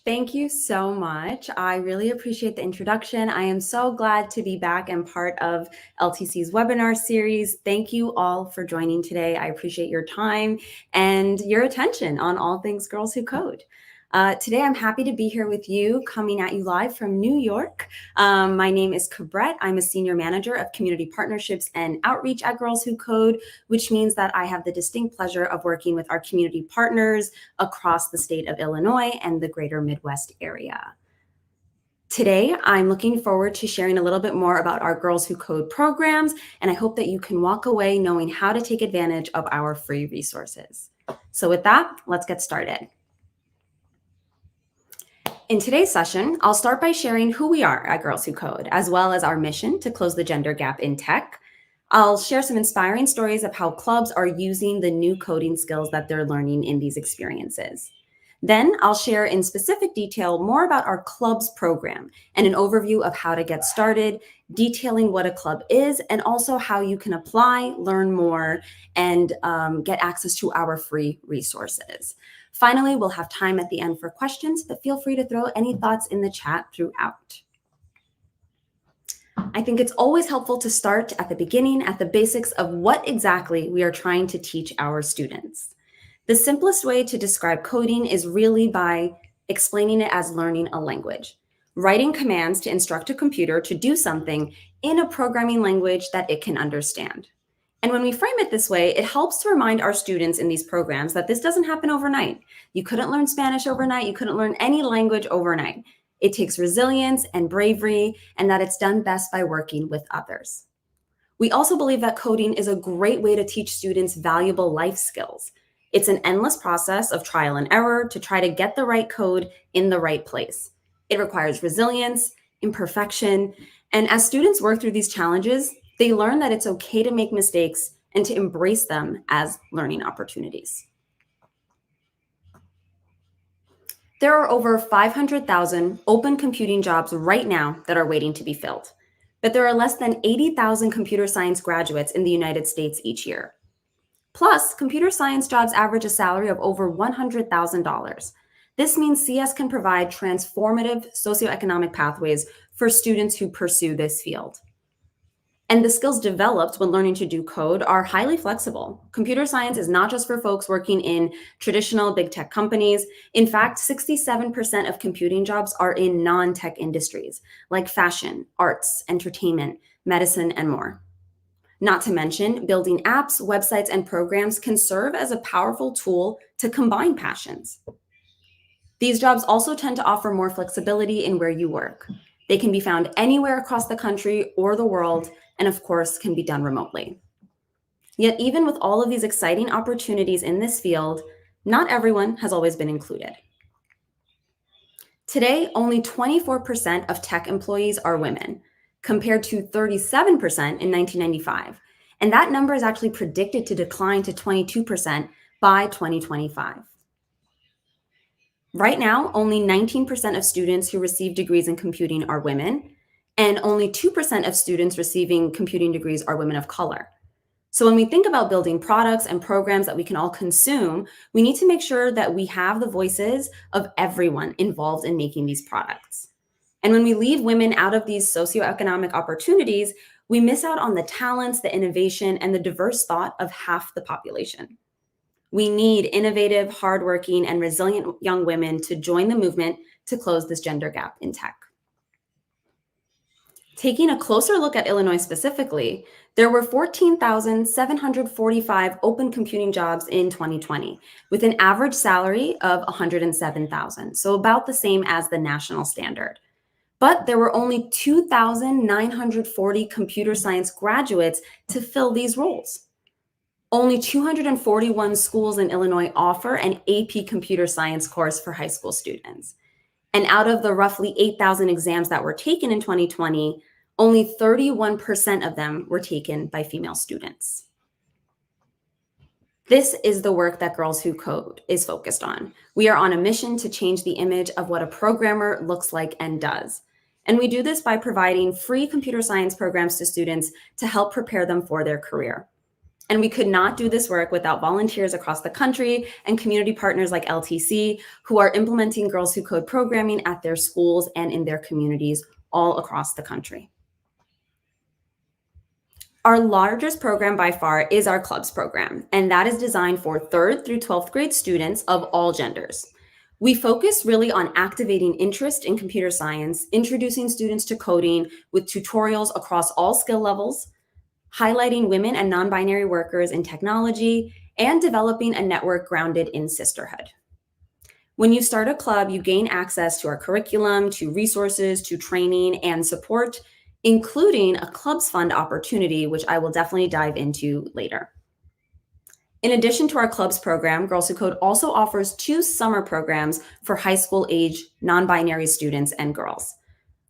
Thank you so much. I really appreciate the introduction. I am so glad to be back and part of LTC's webinar series. Thank you all for joining today. I appreciate your time and your attention on all things Girls Who Code. Today, I'm happy to be here with you, coming at you live from New York. My name is Cabret. I'm a Senior Manager of Community Partnerships and Outreach at Girls Who Code, which means that I have the distinct pleasure of working with our community partners across the state of Illinois and the greater Midwest area. Today, I'm looking forward to sharing a little bit more about our Girls Who Code programs, and I hope that you can walk away knowing how to take advantage of our free resources. So with that, let's get started. In today's session, I'll start by sharing who we are at Girls Who Code, as well as our mission to close the gender gap in tech. I'll share some inspiring stories of how clubs are using the new coding skills that they're learning in these experiences. Then I'll share in specific detail more about our club's program and an overview of how to get started, detailing what a club is, and also how you can apply, learn more, and get access to our free resources. Finally, we'll have time at the end for questions, but feel free to throw any thoughts in the chat throughout. I think it's always helpful to start at the beginning, at the basics of what exactly we are trying to teach our students. The simplest way to describe coding is really by explaining it as learning a language, writing commands to instruct a computer to do something in a programming language that it can understand. And when we frame it this way, it helps to remind our students in these programs that this doesn't happen overnight. You couldn't learn Spanish overnight. You couldn't learn any language overnight. It takes resilience and bravery, and that it's done best by working with others. We also believe that coding is a great way to teach students valuable life skills. It's an endless process of trial and error to try to get the right code in the right place. It requires resilience, imperfection, and as students work through these challenges, they learn that it's okay to make mistakes and to embrace them as learning opportunities. There are over 500,000 open computing jobs right now that are waiting to be filled, but there are less than 80,000 computer science graduates in the United States each year. Plus, computer science jobs average a salary of over $100,000. This means CS can provide transformative socioeconomic pathways for students who pursue this field. And the skills developed when learning to do code are highly flexible. Computer science is not just for folks working in traditional big tech companies. In fact, 67% of computing jobs are in non-tech industries like fashion, arts, entertainment, medicine, and more. Not to mention, building apps, websites, and programs can serve as a powerful tool to combine passions. These jobs also tend to offer more flexibility in where you work. They can be found anywhere across the country or the world, and of course, can be done remotely. Yet even with all of these exciting opportunities in this field, not everyone has always been included. Today, only 24% of tech employees are women, compared to 37% in 1995. And that number is actually predicted to decline to 22% by 2025. Right now, only 19% of students who receive degrees in computing are women, and only 2% of students receiving computing degrees are women of color. So when we think about building products and programs that we can all consume, we need to make sure that we have the voices of everyone involved in making these products. And when we leave women out of these socioeconomic opportunities, we miss out on the talents, the innovation, and the diverse thought of half the population. We need innovative, hardworking, and resilient young women to join the movement to close this gender gap in tech. Taking a closer look at Illinois specifically, there were 14,745 open computing jobs in 2020, with an average salary of $107,000, so about the same as the national standard. But there were only 2,940 computer science graduates to fill these roles. Only 241 schools in Illinois offer an AP computer science course for high school students. And out of the roughly 8,000 exams that were taken in 2020, only 31% of them were taken by female students. This is the work that Girls Who Code is focused on. We are on a mission to change the image of what a programmer looks like and does. And we do this by providing free computer science programs to students to help prepare them for their career. And we could not do this work without volunteers across the country and community partners like LTC, who are implementing Girls Who Code programming at their schools and in their communities all across the country. Our largest program by far is our clubs program, and that is designed for 3rd through 12th grade students of all genders. We focus really on activating interest in computer science, introducing students to coding with tutorials across all skill levels, highlighting women and non-binary workers in technology, and developing a network grounded in sisterhood. When you start a club, you gain access to our curriculum, to resources, to training and support, including a Clubs Fund opportunity, which I will definitely dive into later. In addition to our clubs program, Girls Who Code also offers 2 summer programs for high school age non-binary students and girls,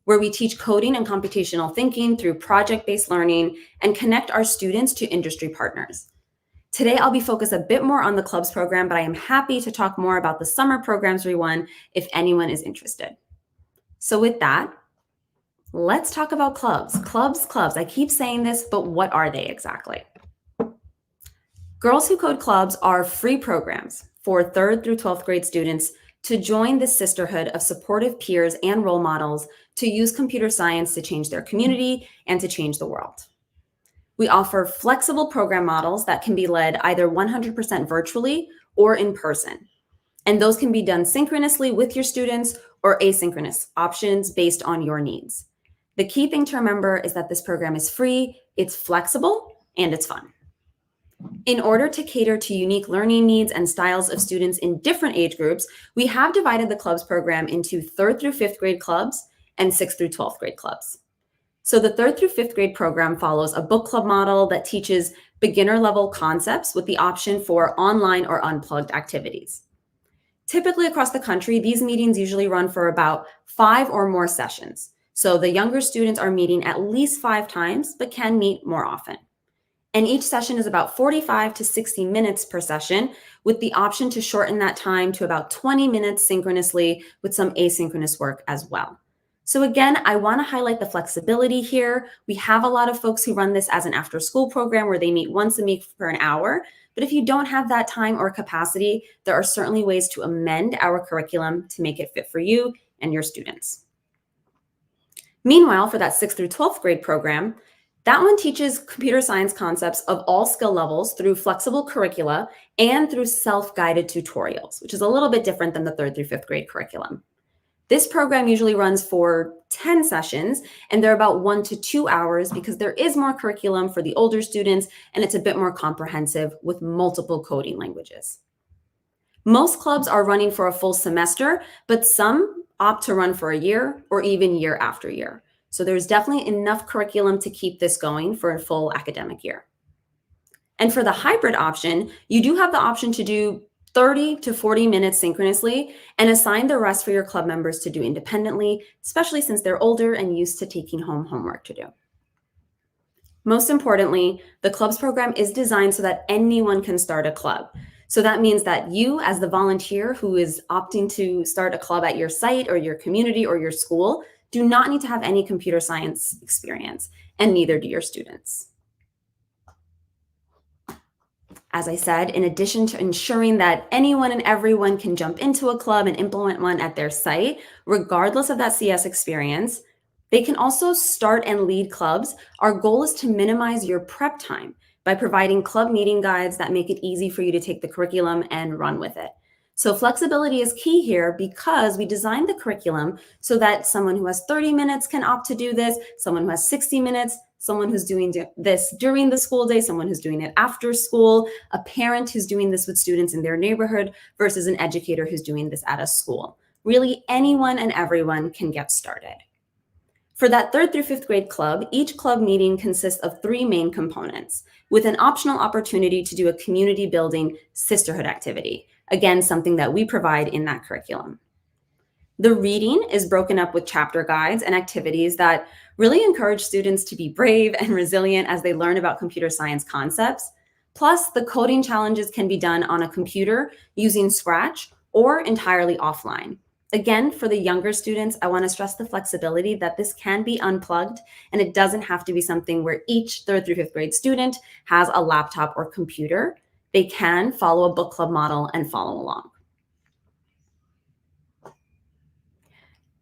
where we teach coding and computational thinking through project-based learning and connect our students to industry partners. Today, I'll be focused a bit more on the clubs program, but I am happy to talk more about the summer programs we run if anyone is interested. So with that, let's talk about clubs. Clubs. I keep saying this, but what are they exactly? Girls Who Code clubs are free programs for 3rd through 12th grade students to join the sisterhood of supportive peers and role models to use computer science to change their community and to change the world. We offer flexible program models that can be led either 100% virtually or in person. And those can be done synchronously with your students or asynchronous options based on your needs. The key thing to remember is that this program is free, it's flexible, and it's fun. In order to cater to unique learning needs and styles of students in different age groups, we have divided the clubs program into 3rd through 5th grade clubs and 6th through 12th grade clubs. So the 3rd through 5th grade program follows a book club model that teaches beginner level concepts with the option for online or unplugged activities. Typically across the country, these meetings usually run for about 5 or more sessions. So the younger students are meeting at least 5 times, but can meet more often. And each session is about 45 to 60 minutes per session, with the option to shorten that time to about 20 minutes synchronously with some asynchronous work as well. So again, I want to highlight the flexibility here. We have a lot of folks who run this as an after-school program where they meet once a week for an hour. But if you don't have that time or capacity, there are certainly ways to amend our curriculum to make it fit for you and your students. Meanwhile, for that 6th through 12th grade program, that one teaches computer science concepts of all skill levels through flexible curricula and through self-guided tutorials, which is a little bit different than the 3rd through 5th grade curriculum. This program usually runs for 10 sessions, and they're about 1 to 2 hours because there is more curriculum for the older students, and it's a bit more comprehensive with multiple coding languages. Most clubs are running for a full semester, but some opt to run for a year or even year after year. So there's definitely enough curriculum to keep this going for a full academic year. And for the hybrid option, you do have the option to do 30 to 40 minutes synchronously and assign the rest for your club members to do independently, especially since they're older and used to taking home homework to do. Most importantly, the clubs program is designed so that anyone can start a club. So that means that you, as the volunteer who is opting to start a club at your site or your community or your school, do not need to have any computer science experience, and neither do your students. As I said, in addition to ensuring that anyone and everyone can jump into a club and implement one at their site, regardless of that CS experience, they can also start and lead clubs. Our goal is to minimize your prep time by providing club meeting guides that make it easy for you to take the curriculum and run with it. So flexibility is key here because we designed the curriculum so that someone who has 30 minutes can opt to do this, someone who has 60 minutes, someone who's doing this during the school day, someone who's doing it after school, a parent who's doing this with students in their neighborhood versus an educator who's doing this at a school. Really, anyone and everyone can get started. For that 3rd through 5th grade club, each club meeting consists of 3 main components, with an optional opportunity to do a community building sisterhood activity. Again, something that we provide in that curriculum. The reading is broken up with chapter guides and activities that really encourage students to be brave and resilient as they learn about computer science concepts. Plus, the coding challenges can be done on a computer using Scratch or entirely offline. Again, for the younger students, I want to stress the flexibility that this can be unplugged, and it doesn't have to be something where each 3rd through 5th grade student has a laptop or computer. They can follow a book club model and follow along.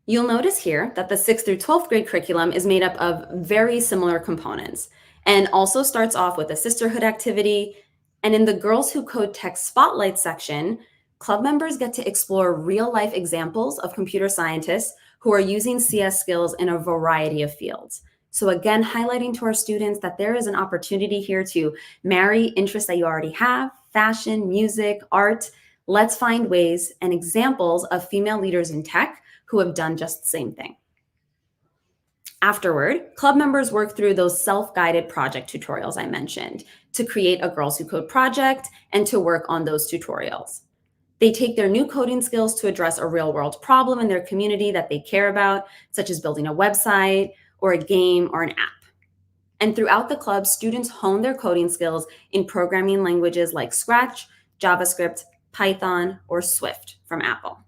You'll notice here that the 6th through 12th grade curriculum is made up of very similar components and also starts off with a sisterhood activity. And in the Girls Who Code Tech Spotlight section, club members get to explore real-life examples of computer scientists who are using CS skills in a variety of fields. So again, highlighting to our students that there is an opportunity here to marry interests that you already have, fashion, music, art. Let's find ways and examples of female leaders in tech who have done just the same thing. Afterward, club members work through those self-guided project tutorials I mentioned to create a Girls Who Code project and to work on those tutorials. They take their new coding skills to address a real-world problem in their community that they care about, such as building a website or a game or an app. And throughout the club, students hone their coding skills in programming languages like Scratch, JavaScript, Python, or Swift from Apple.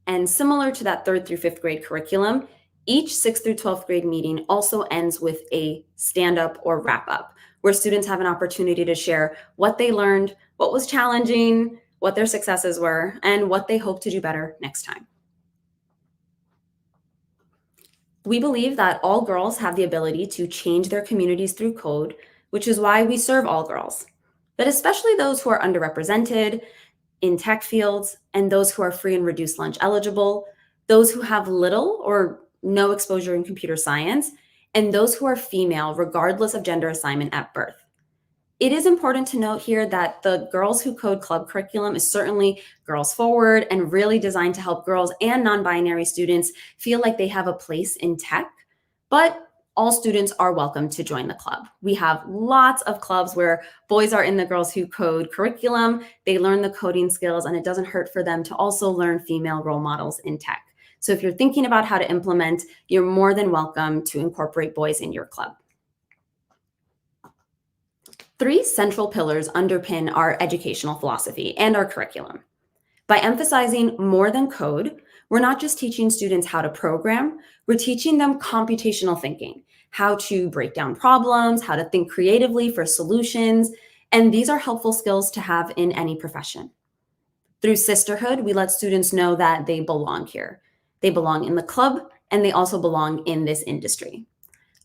And similar to that 3rd through 5th grade curriculum, each 6th through 12th grade meeting also ends with a stand-up or wrap-up, where students have an opportunity to share what they learned, what was challenging, what their successes were, and what they hope to do better next time. We believe that all girls have the ability to change their communities through code, which is why we serve all girls, but especially those who are underrepresented in tech fields, and those who are free and reduced lunch eligible, those who have little or no exposure in computer science, and those who are female, regardless of gender assignment at birth. It is important to note here that the Girls Who Code Club curriculum is certainly girls forward and really designed to help girls and non-binary students feel like they have a place in tech, but all students are welcome to join the club. We have lots of clubs where boys are in the Girls Who Code curriculum, they learn the coding skills, and it doesn't hurt for them to also learn female role models in tech. So if you're thinking about how to implement, you're more than welcome to incorporate boys in your club. 3 central pillars underpin our educational philosophy and our curriculum. By emphasizing more than code, we're not just teaching students how to program, we're teaching them computational thinking, how to break down problems, how to think creatively for solutions, and these are helpful skills to have in any profession. Through sisterhood, we let students know that they belong here. They belong in the club, and they also belong in this industry.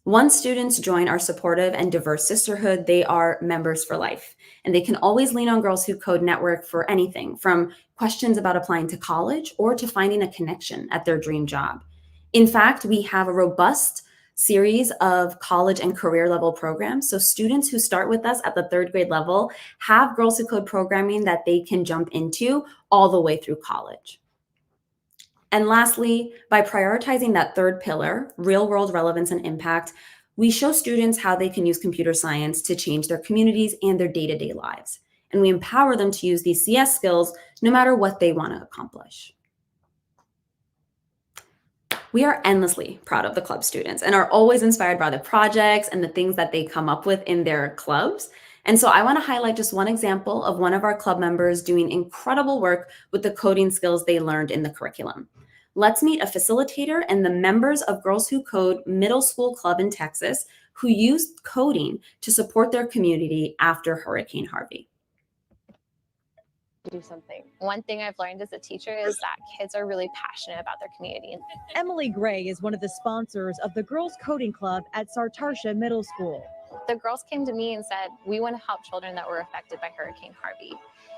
Once students join our supportive and diverse sisterhood, they are members for life, and they can always lean on Girls Who Code Network for anything from questions about applying to college or to finding a connection at their dream job. In fact, we have a robust series of college and career level programs. So students who start with us at the 3rd grade level have Girls Who Code programming that they can jump into all the way through college. And lastly, by prioritizing that 3rd pillar, real world relevance and impact, we show students how they can use computer science to change their communities and their day-to-day lives. And we empower them to use these CS skills no matter what they want to accomplish. We are endlessly proud of the club students and are always inspired by the projects and the things that they come up with in their clubs. And so I want to highlight just one example of one of our club members doing incredible work with the coding skills they learned in the curriculum. Let's meet a facilitator and the members of Girls Who Code Middle School Club in Texas who used coding to support their community after Hurricane Harvey. Do something. One thing I've learned as a teacher is that kids are really passionate about their community. Emily Gray is one of the sponsors of the Girls Coding Club at Sartarsha Middle School. The girls came to me and said, we want to help children that were affected by Hurricane Harvey.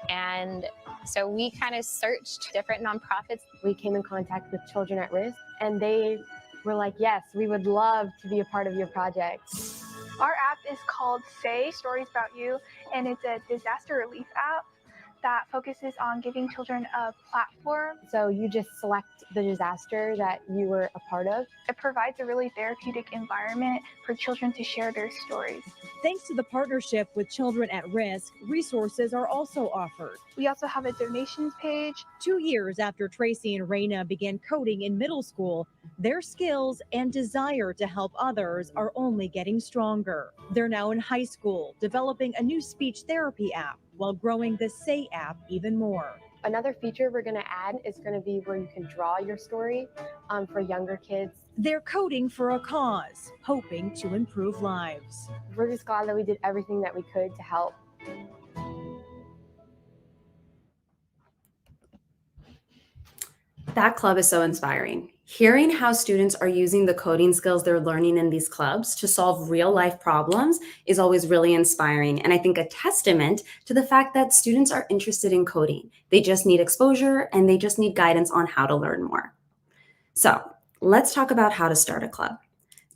And so we kind of searched different nonprofits. We came in contact with Children at Risk, and they were like, yes, we would love to be a part of your project. Our app is called Say Stories About You, and it's a disaster relief app that focuses on giving children a platform. So you just select the disaster that you were a part of. It provides a really therapeutic environment for children to share their stories. Thanks to the partnership with Children at Risk, resources are also offered. We also have a donations page. 2 years after Tracy and Raina began coding in middle school, their skills and desire to help others are only getting stronger. They're now in high school, developing a new speech therapy app while growing the Say app even more. Another feature we're going to add is going to be where you can draw your story for younger kids. They're coding for a cause, hoping to improve lives. We're just glad that we did everything that we could to help. That club is so inspiring. Hearing how students are using the coding skills they're learning in these clubs to solve real life problems is always really inspiring. And I think a testament to the fact that students are interested in coding. They just need exposure and they just need guidance on how to learn more. So let's talk about how to start a club.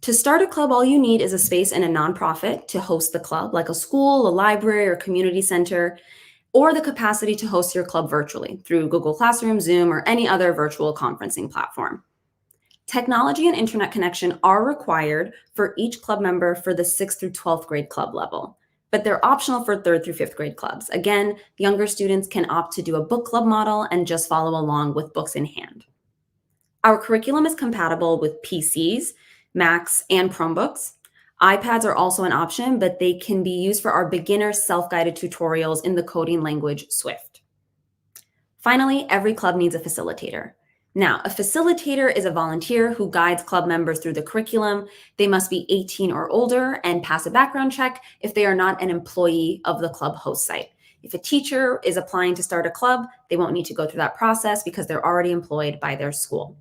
To start a club, all you need is a space in a nonprofit to host the club, like a school, a library, or community center, or the capacity to host your club virtually through Google Classroom, Zoom, or any other virtual conferencing platform. Technology and internet connection are required for each club member for the 6th through 12th grade club level, but they're optional for 3rd through 5th grade clubs. Again, younger students can opt to do a book club model and just follow along with books in hand. Our curriculum is compatible with PCs, Macs, and Chromebooks. iPads are also an option, but they can be used for our beginner self-guided tutorials in the coding language Swift. Finally, every club needs a facilitator. Now, a facilitator is a volunteer who guides club members through the curriculum. They must be 18 or older and pass a background check if they are not an employee of the club host site. If a teacher is applying to start a club, they won't need to go through that process because they're already employed by their school.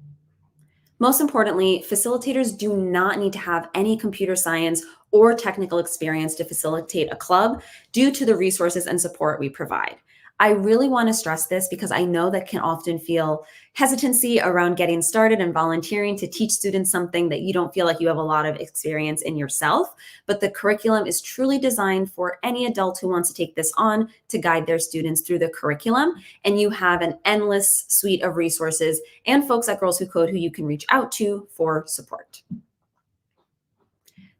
Most importantly, facilitators do not need to have any computer science or technical experience to facilitate a club due to the resources and support we provide. I really want to stress this because I know that can often feel hesitancy around getting started and volunteering to teach students something that you don't feel like you have a lot of experience in yourself. But the curriculum is truly designed for any adult who wants to take this on to guide their students through the curriculum. And you have an endless suite of resources and folks at Girls Who Code who you can reach out to for support.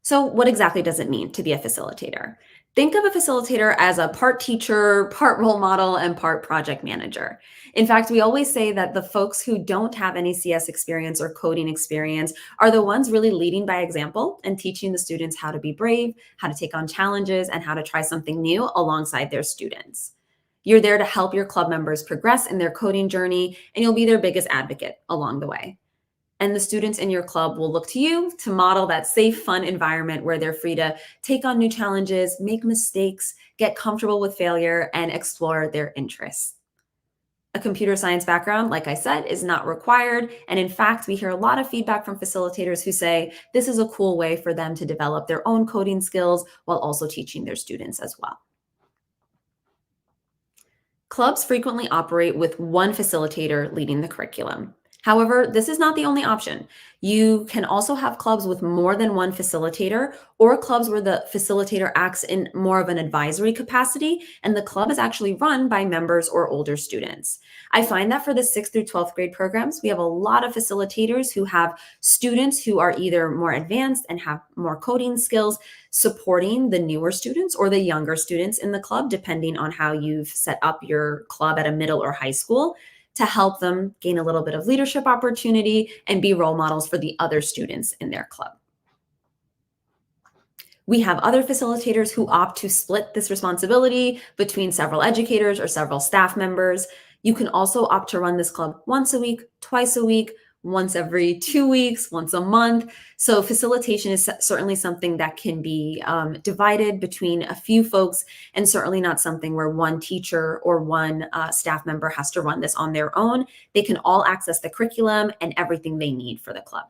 So what exactly does it mean to be a facilitator? Think of a facilitator as a part teacher, part role model, and part project manager. In fact, we always say that the folks who don't have any CS experience or coding experience are the ones really leading by example and teaching the students how to be brave, how to take on challenges, and how to try something new alongside their students. You're there to help your club members progress in their coding journey, and you'll be their biggest advocate along the way. And the students in your club will look to you to model that safe, fun environment where they're free to take on new challenges, make mistakes, get comfortable with failure, and explore their interests. A computer science background, like I said, is not required. And in fact, we hear a lot of feedback from facilitators who say this is a cool way for them to develop their own coding skills while also teaching their students as well. Clubs frequently operate with one facilitator leading the curriculum. However, this is not the only option. You can also have clubs with more than one facilitator or clubs where the facilitator acts in more of an advisory capacity and the club is actually run by members or older students. I find that for the 6th through 12th grade programs, we have a lot of facilitators who have students who are either more advanced and have more coding skills supporting the newer students or the younger students in the club, depending on how you've set up your club at a middle or high school, to help them gain a little bit of leadership opportunity and be role models for the other students in their club. We have other facilitators who opt to split this responsibility between several educators or several staff members. You can also opt to run this club once a week, twice a week, once every 2 weeks, once a month. So facilitation is certainly something that can be divided between a few folks and certainly not something where one teacher or one staff member has to run this on their own. They can all access the curriculum and everything they need for the club.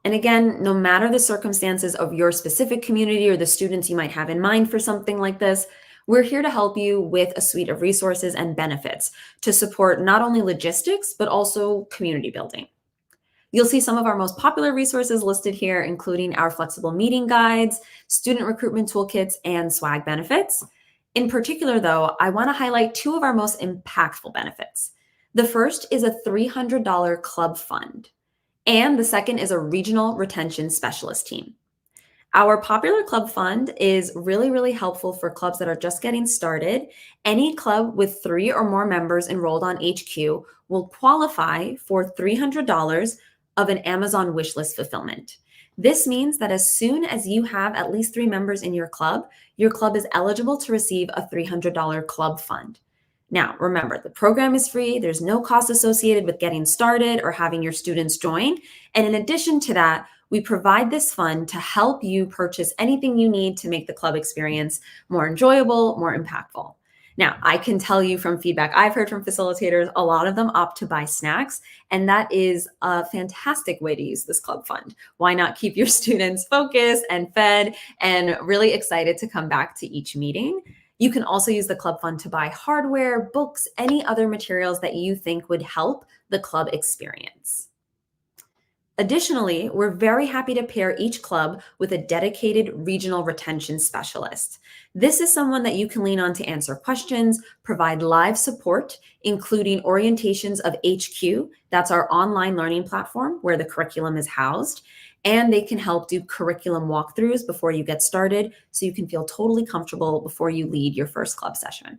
And again, no matter the circumstances of your specific community or the students you might have in mind for something like this, we're here to help you with a suite of resources and benefits to support not only logistics, but also community building. You'll see some of our most popular resources listed here, including our flexible meeting guides, student recruitment toolkits, and swag benefits. In particular, though, I want to highlight two of our most impactful benefits. The first is a $300 club fund, and the second is a regional retention specialist team. Our popular club fund is really helpful for clubs that are just getting started. Any club with 3 or more members enrolled on HQ will qualify for $300 of an Amazon wishlist fulfillment. This means that as soon as you have at least 3 members in your club is eligible to receive a $300 club fund. Now, remember, the program is free. There's no cost associated with getting started or having your students join. And in addition to that, we provide this fund to help you purchase anything you need to make the club experience more enjoyable, more impactful. Now, I can tell you from feedback I've heard from facilitators, a lot of them opt to buy snacks, and that is a fantastic way to use this club fund. Why not keep your students focused and fed and really excited to come back to each meeting? You can also use the club fund to buy hardware, books, any other materials that you think would help the club experience. Additionally, we're very happy to pair each club with a dedicated regional retention specialist. This is someone that you can lean on to answer questions, provide live support, including orientations of HQ, that's our online learning platform where the curriculum is housed, and they can help do curriculum walkthroughs before you get started so you can feel totally comfortable before you lead your first club session.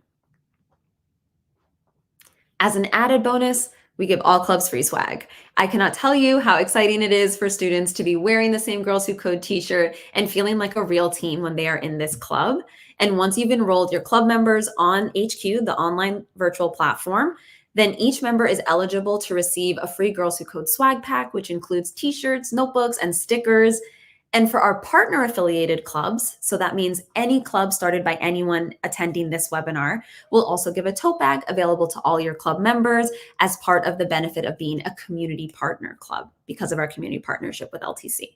As an added bonus, we give all clubs free swag. I cannot tell you how exciting it is for students to be wearing the same Girls Who Code t-shirt and feeling like a real team when they are in this club. And once you've enrolled your club members on HQ, the online virtual platform, then each member is eligible to receive a free Girls Who Code swag pack, which includes t-shirts, notebooks, and stickers. And for our partner affiliated clubs, so that means any club started by anyone attending this webinar, will also give a tote bag available to all your club members as part of the benefit of being a community partner club because of our community partnership with LTC.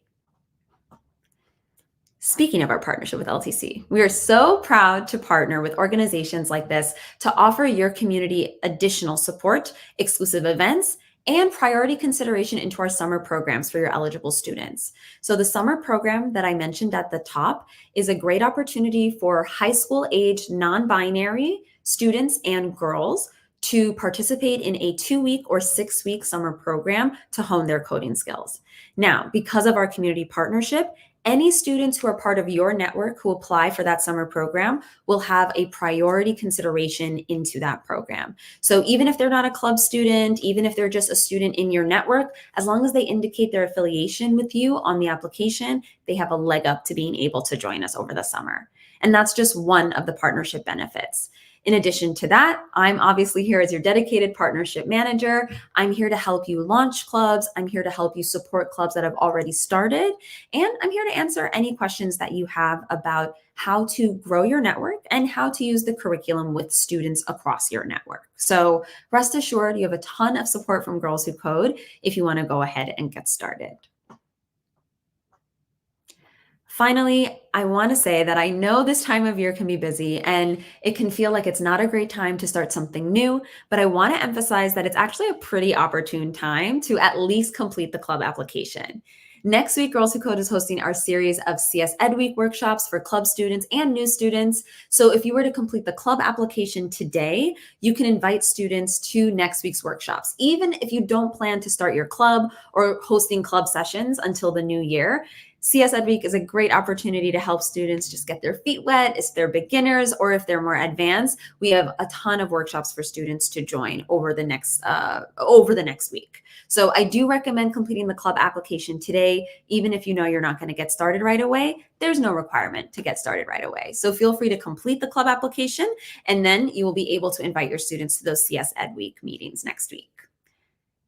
Speaking of our partnership with LTC, we are so proud to partner with organizations like this to offer your community additional support, exclusive events, and priority consideration into our summer programs for your eligible students. So the summer program that I mentioned at the top is a great opportunity for high school age non-binary students and girls to participate in a 2-week or 6-week summer program to hone their coding skills. Now, because of our community partnership, any students who are part of your network who apply for that summer program will have a priority consideration into that program. So even if they're not a club student, even if they're just a student in your network, as long as they indicate their affiliation with you on the application, they have a leg up to being able to join us over the summer. And that's just one of the partnership benefits. In addition to that, I'm obviously here as your dedicated partnership manager. I'm here to help you launch clubs. I'm here to help you support clubs that have already started. And I'm here to answer any questions that you have about how to grow your network and how to use the curriculum with students across your network. So rest assured, you have a ton of support from Girls Who Code if you want to go ahead and get started. Finally, I want to say that I know this time of year can be busy and it can feel like it's not a great time to start something new, but I want to emphasize that it's actually a pretty opportune time to at least complete the club application. Next week, Girls Who Code is hosting our series of CS Ed Week workshops for club students and new students. So if you were to complete the club application today, you can invite students to next week's workshops. Even if you don't plan to start your club or hosting club sessions until the new year, CS Ed Week is a great opportunity to help students just get their feet wet if they're beginners or if they're more advanced. We have a ton of workshops for students to join over the next week. So I do recommend completing the club application today, even if you know you're not going to get started right away. There's no requirement to get started right away. So feel free to complete the club application, and then you will be able to invite your students to those CS Ed Week meetings next week.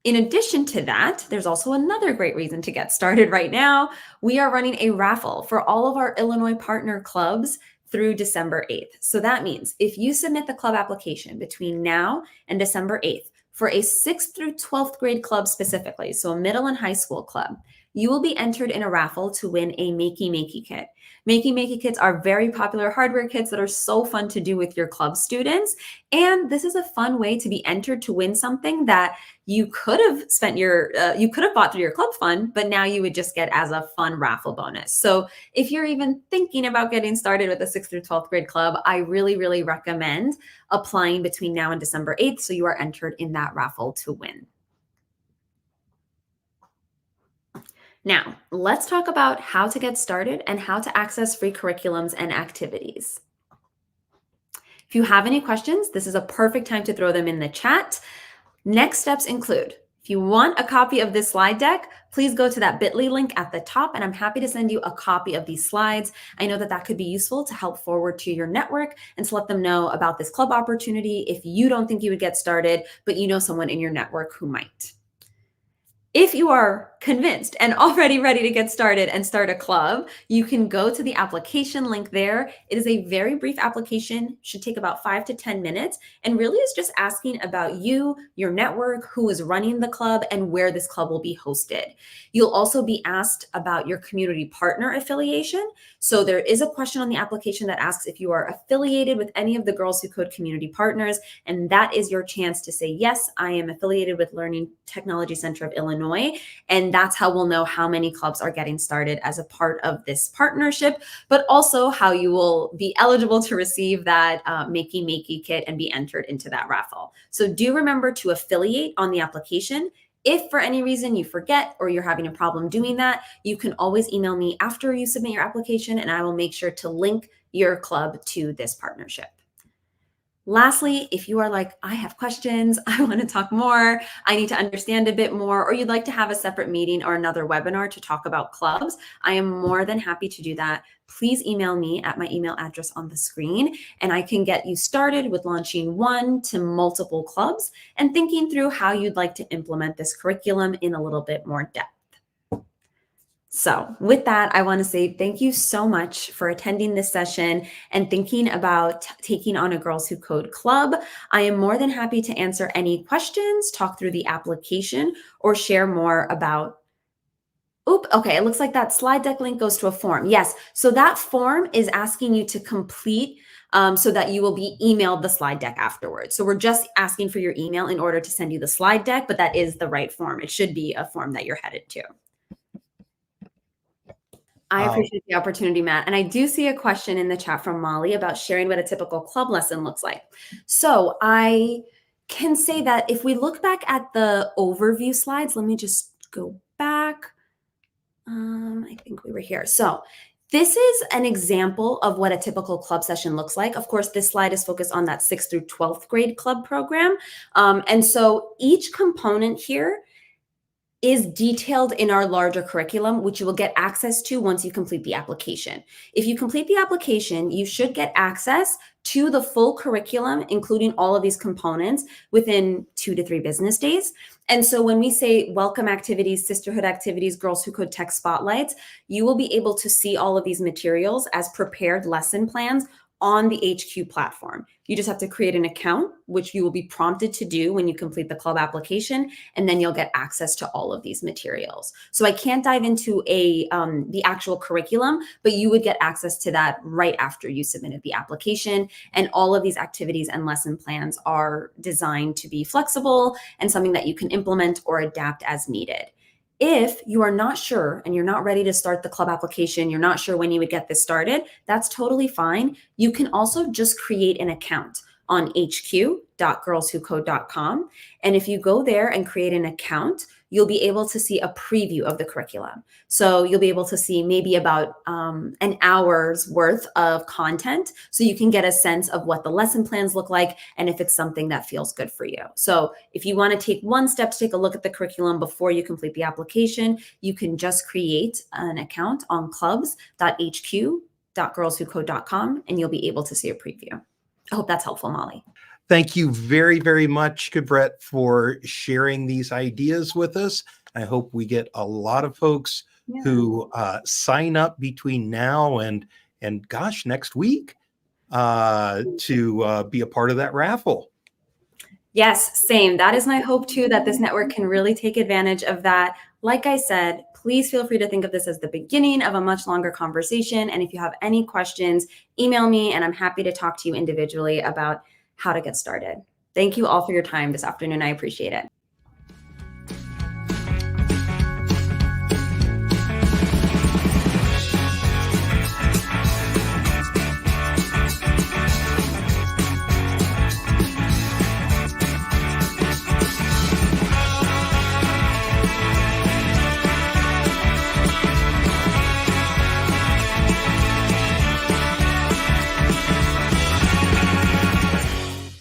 In addition to that, there's also another great reason to get started right now. We are running a raffle for all of our Illinois partner clubs through December 8th. So that means if you submit the club application between now and December 8th for a 6th through 12th grade club specifically, so a middle and high school club, you will be entered in a raffle to win a Makey Makey kit. Makey Makey kits are very popular hardware kits that are so fun to do with your club students. And this is a fun way to be entered to win something that you could have bought through your club fund, but now you would just get as a fun raffle bonus. So if you're even thinking about getting started with a 6th through 12th grade club, I really, really recommend applying between now and December 8th so you are entered in that raffle to win. Now, let's talk about how to get started and how to access free curriculums and activities. If you have any questions, this is a perfect time to throw them in the chat. Next steps include, if If you want a copy of this slide deck, please go to that bit.ly link at the top, and I'm happy to send you a copy of these slides. I know that that could be useful to help forward to your network and to let them know about this club opportunity if you don't think you would get started, but you know someone in your network who might. If you are convinced and already ready to get started and start a club, you can go to the application link there. It is a very brief application, should take about 5 to 10 minutes, and really is just asking about you, your network, who is running the club, and where this club will be hosted. You'll also be asked about your community partner affiliation. So there is a question on the application that asks if you are affiliated with any of the Girls Who Code community partners, and that is your chance to say, yes, I am affiliated with Learning Technology Center of Illinois. And that's how we'll know how many clubs are getting started as a part of this partnership, but also how you will be eligible to receive that Makey kit and be entered into that raffle. So do remember to affiliate on the application. If for any reason you forget or you're having a problem doing that, you can always email me after you submit your application, and I will make sure to link your club to this partnership. Lastly, if you are like, I have questions, I want to talk more, I need to understand a bit more, or you'd like to have a separate meeting or another webinar to talk about clubs, I am more than happy to do that. Please email me at my email address on the screen, and I can get you started with launching 1 to multiple clubs and thinking through how you'd like to implement this curriculum in a little bit more depth. So with that, I want to say thank you so much for attending this session and thinking about taking on a Girls Who Code club. I am more than happy to answer any questions, talk through the application, or share more about okay, it looks like that slide deck link goes to a form. Yes, so that form is asking you to complete so that you will be emailed the slide deck afterwards. So we're just asking for your email in order to send you the slide deck, but that is the right form. It should be a form that you're headed to. I appreciate the opportunity, Matt. And I do see a question in the chat from Molly about sharing what a typical club lesson looks like. So I can say that if we look back at the overview slides, let me just go back. I think we were here. So this is an example of what a typical club session looks like. Of course, this slide is focused on that 6th through 12th grade club program. And so each component here is detailed in our larger curriculum, which you will get access to once you complete the application. If you complete the application, you should get access to the full curriculum, including all of these components, within 2 to 3 business days. And so when we say welcome activities, sisterhood activities, Girls Who Code tech spotlights, you will be able to see all of these materials as prepared lesson plans on the HQ platform. You just have to create an account, which you will be prompted to do when you complete the club application, and then you'll get access to all of these materials. So I can't dive into the actual curriculum, but you would get access to that right after you submitted the application. And all of these activities and lesson plans are designed to be flexible and something that you can implement or adapt as needed. If you are not sure and you're not ready to start the club application, you're not sure when you would get this started, that's totally fine. You can also just create an account on hq.girlswhocode.com. And if you go there and create an account, you'll be able to see a preview of the curriculum. So you'll be able to see maybe about an hour's worth of content, so you can get a sense of what the lesson plans look like and if it's something that feels good for you. So if you want to take one step to take a look at the curriculum before you complete the application, you can just create an account on clubs.hq.girlswhocode.com, and you'll be able to see a preview. I hope that's helpful, Molly. Thank you very, very much, Brett, for sharing these ideas with us. I hope we get a lot of folks who sign up between now and gosh, next week to be a part of that raffle. Yes, same. That is my hope too, that this network can really take advantage of that. Like I said, please feel free to think of this as the beginning of a much longer conversation. And if you have any questions, email me and I'm happy to talk to you individually about how to get started. Thank you all for your time this afternoon. I appreciate it.